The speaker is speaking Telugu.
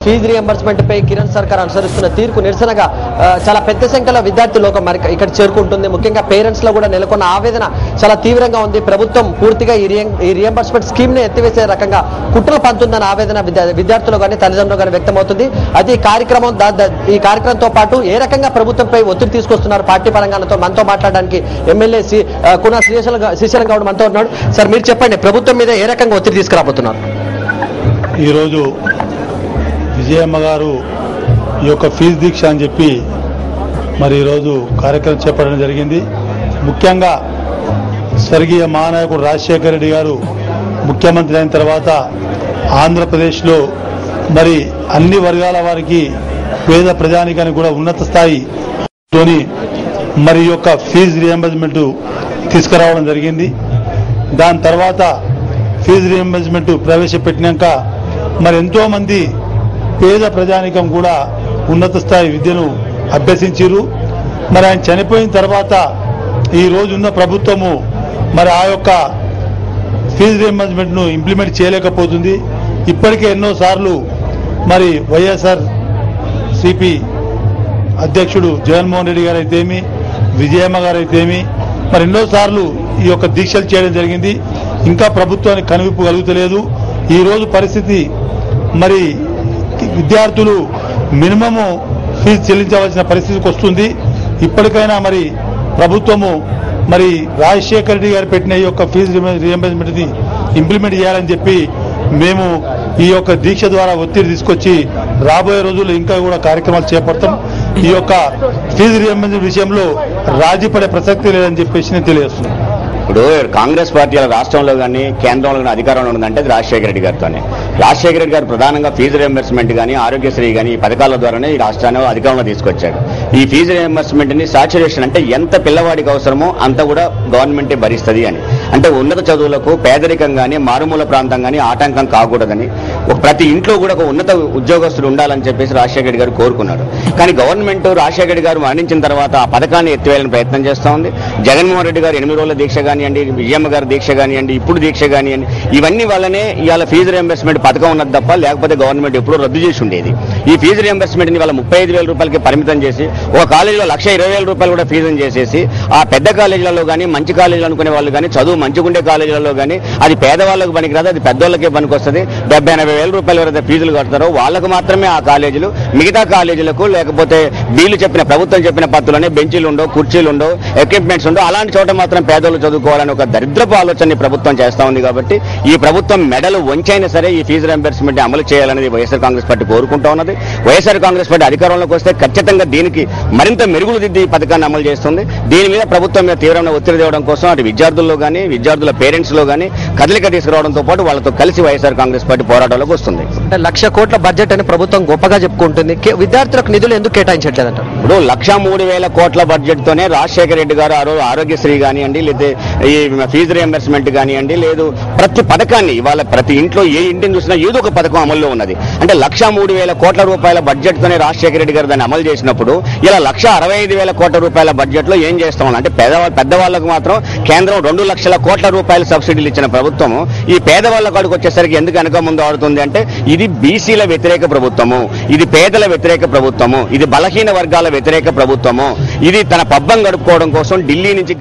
ఫీజు రియంబర్స్మెంట్ పై కిరణ్ సర్కార్ అనుసరిస్తున్న తీర్పు నిరసనగా చాలా పెద్ద సంఖ్యలో విద్యార్థి లోకం మరి ఇక్కడ చేరుకుంటుంది. ముఖ్యంగా పేరెంట్స్ లో కూడా నెలకొన్న ఆవేదన చాలా తీవ్రంగా ఉంది. ప్రభుత్వం పూర్తిగా ఈ రియంబర్స్మెంట్ స్కీమ్ ని ఎత్తివేసే రకంగా కుట్రలు పంతుందన్న ఆవేదన విద్యార్థులు కానీ తల్లిదండ్రులు కానీ వ్యక్తమవుతుంది. అది ఈ కార్యక్రమంతో పాటు ఏ రకంగా ప్రభుత్వంపై ఒత్తిడి తీసుకొస్తున్నారు పార్టీ పరంగా మనతో మాట్లాడడానికి ఎమ్మెల్యే కునా శ్రీశైలం గౌడ్ మనతో ఉన్నాడు. సార్ మీరు చెప్పండి, ప్రభుత్వం మీద ఏ రకంగా ఒత్తిడి తీసుకురాబోతున్నారు? ఈరోజు విజయమ్మ గారు ఈ యొక్క ఫీజు దీక్ష అని చెప్పి మరి ఈరోజు కార్యక్రమం చేపట్టడం జరిగింది. ముఖ్యంగా స్వర్గీయ మహానాయకుడు రాజశేఖర రెడ్డి గారు ముఖ్యమంత్రి అయిన తర్వాత ఆంధ్రప్రదేశ్లో మరి అన్ని వర్గాల వారికి పేద ప్రజానికానికి కూడా ఉన్నత స్థాయితోని మరి యొక్క ఫీజు రియంబర్స్మెంట్ తీసుకురావడం జరిగింది. దాని తర్వాత ఫీజు రియంబర్స్మెంట్ ప్రవేశపెట్టినాక మరి ఎంతోమంది పేద ప్రజానికం కూడా ఉన్నత స్థాయి విద్యను అభ్యసించారు. మరి ఆయన చనిపోయిన తర్వాత ఈ రోజున్న ప్రభుత్వము మరి ఆ యొక్క ఫీజు రియంబర్స్మెంట్ను ఇంప్లిమెంట్ చేయలేకపోతుంది. ఇప్పటికే ఎన్నోసార్లు మరి వైఎస్ఆర్ సిపి అధ్యక్షుడు జగన్మోహన్ రెడ్డి గారు అయితేమి, విజయమ్మ గారు అయితేమి మరి ఎన్నోసార్లు ఈ యొక్క దీక్షలు చేయడం జరిగింది. ఇంకా ప్రభుత్వానికి కనువిప్పు కలుగుతలేదు. ఈ రోజు పరిస్థితి మరి విద్యార్థులు మినిమము ఫీజు చెల్లించవలసిన పరిస్థితికి వస్తుంది. ఇప్పటికైనా మరి ప్రభుత్వము మరి రాజశేఖర రెడ్డి గారు పెట్టిన ఈ యొక్క ఫీజు రియంబర్స్మెంట్ ని ఇంప్లిమెంట్ చేయాలని చెప్పి మేము ఈ యొక్క దీక్ష ద్వారా ఒత్తిడి తీసుకొచ్చి రాబోయే రోజుల్లో ఇంకా కూడా కార్యక్రమాలు చేపడతాం. ఈ యొక్క ఫీజు రియంబర్స్మెంట్ విషయంలో రాజీ పడే ప్రసక్తి లేదని చెప్పేసి నేను తెలియజేస్తున్నాను. ఇప్పుడు కాంగ్రెస్ పార్టీ రాష్ట్రంలో కానీ కేంద్రంలో కానీ అధికారంలో ఉందంటే రాజశేఖర రెడ్డి గారితోనే. రాజశేఖర రెడ్డి గారు ప్రధానంగా ఫీజు రియంబర్స్మెంట్ కానీ ఆరోగ్యశ్రీ కానీ ఈ పథకాల ద్వారానే ఈ రాష్ట్రాన్ని అధికారంలో తీసుకొచ్చాడు. ఈ ఫీజు రియంబర్స్మెంట్ ని సాచురేషన్ అంటే ఎంత పిల్లవాడికి అవసరమో అంత కూడా గవర్నమెంటే భరిస్తుంది అని, అంటే ఉన్నత చదువులకు పేదరికం కానీ మారుమూల ప్రాంతం కానీ ఆటంకం కాకూడదని ప్రతి ఇంట్లో కూడా ఒక ఉన్నత ఉద్యోగస్తులు ఉండాలని చెప్పేసి రాజశేఖర రెడ్డి గారు కోరుకున్నారు. కానీ గవర్నమెంట్ రాజశేఖర రెడ్డి గారు మరణించిన తర్వాత ఆ పథకాన్ని ఎత్తివేయాలని ప్రయత్నం చేస్తూ ఉంది. జగన్మోహన్ రెడ్డి గారు 8 రోజుల దీక్ష కానివ్వండి, విజయమ్మ గారి దీక్ష కానివ్వండి, ఇప్పుడు దీక్ష కానివ్వండి, ఇవన్నీ వల్లనే ఇవాళ ఫీజు రియంబర్స్మెంట్ పథకం ఉన్నది తప్ప లేకపోతే గవర్నమెంట్ ఎప్పుడూ రద్దు చేసి ఉండేది. ఈ ఫీజు రియంబర్స్మెంట్ ని వాళ్ళ 35,000 రూపాయలకి పరిమితం చేసి ఒక కాలేజీలో 1,20,000 రూపాయలు కూడా ఫీజుని చేసేసి ఆ పెద్ద కాలేజీలలో కానీ మంచి కాలేజీలు అనుకునే వాళ్ళు కానీ చదువు మంచిగుండే కాలేజీలలో కానీ అది పేదవాళ్ళకు పనికిరాదు, అది పెద్దవాళ్ళకే పనికి వస్తుంది. 70,000-80,000 రూపాయలు ఎవరైతే ఫీజులు కడతారో వాళ్ళకు మాత్రమే ఆ కాలేజీలు, మిగతా కాలేజీలకు లేకపోతే వీళ్ళు చెప్పిన ప్రభుత్వం చెప్పిన పద్ధతులనే బెంచీలు ఉండవు, కుర్చీలు ఉండవు, ఎక్విప్మెంట్స్ ఉండవు, అలాంటి చోట మాత్రం పేదోళ్ళు చదువుకోవాలని ఒక దరిద్రపు ఆలోచనని ప్రభుత్వం చేస్తా ఉంది. కాబట్టి ఈ ప్రభుత్వం మెడలు వంచైనా సరే ఈ ఫీజు రియంబర్స్మెంట్ అమలు చేయాలనేది వైఎస్ఆర్ కాంగ్రెస్ పార్టీ కోరుకుంటా ఉన్నది. వైఎస్ఆర్ కాంగ్రెస్ పార్టీ అధికారంలోకి వస్తే ఖచ్చితంగా దీనికి మరింత మెరుగులు దిద్ది ఈ పథకాన్ని అమలు చేస్తుంది. దీని మీద ప్రభుత్వం మీద తీవ్రమైన ఒత్తిడి తేవడం కోసం అటు విద్యార్థుల్లో కానీ విద్యార్థుల పేరెంట్స్ లో కానీ కదలిక తీసుకురావడంతో పాటు వాళ్ళతో కలిసి వైఎస్ఆర్ కాంగ్రెస్ పార్టీ పోరాటంలోకి వస్తుంది. 1,00,000 కోట్ల బడ్జెట్ అని ప్రభుత్వం గొప్పగా చెప్పుకుంటుంది. విద్యార్థులకు నిధులు ఎందుకు కేటాయించట్లేదంట? ఇప్పుడు 1,03,000 కోట్ల బడ్జెట్ తోనే రాజశేఖర రెడ్డి గారు ఆరోగ్యశ్రీ కానివ్వండి, లేదా ఈ ఫీజు రియంబర్స్మెంట్ కానివ్వండి, లేదు ప్రతి పథకాన్ని ఇవాళ ప్రతి ఇంట్లో ఏ ఇంటిని చూసినా ఏదో ఒక పథకం అమల్లో ఉన్నది. అంటే 1,03,000 కోట్ల రూపాయల బడ్జెట్ తోనే రాజశేఖర రెడ్డి గారు దాన్ని అమలు చేసినప్పుడు ఇలా 1,65,000 కోట్ల రూపాయల బడ్జెట్ లో ఏం చేస్తాం అంటే పెద్దవాళ్ళకు మాత్రం కేంద్రం 2,00,000 కోట్ల రూపాయల సబ్సిడీలు ఇచ్చిన ప్రభుత్వం ఈ పేదవాళ్ళ కాడికి వచ్చేసరికి ఎందుకు వెనక ముందు ఆడుతుంది అంటే ఇది బీసీల వ్యతిరేక ప్రభుత్వము, ఇది పేదల వ్యతిరేక ప్రభుత్వము, ఇది బలహీన వర్గాల వ్యతిరేక ప్రభుత్వము, ఇది తన పబ్బం గడుపుకోవడం కోసం ఢిల్లీ నుంచి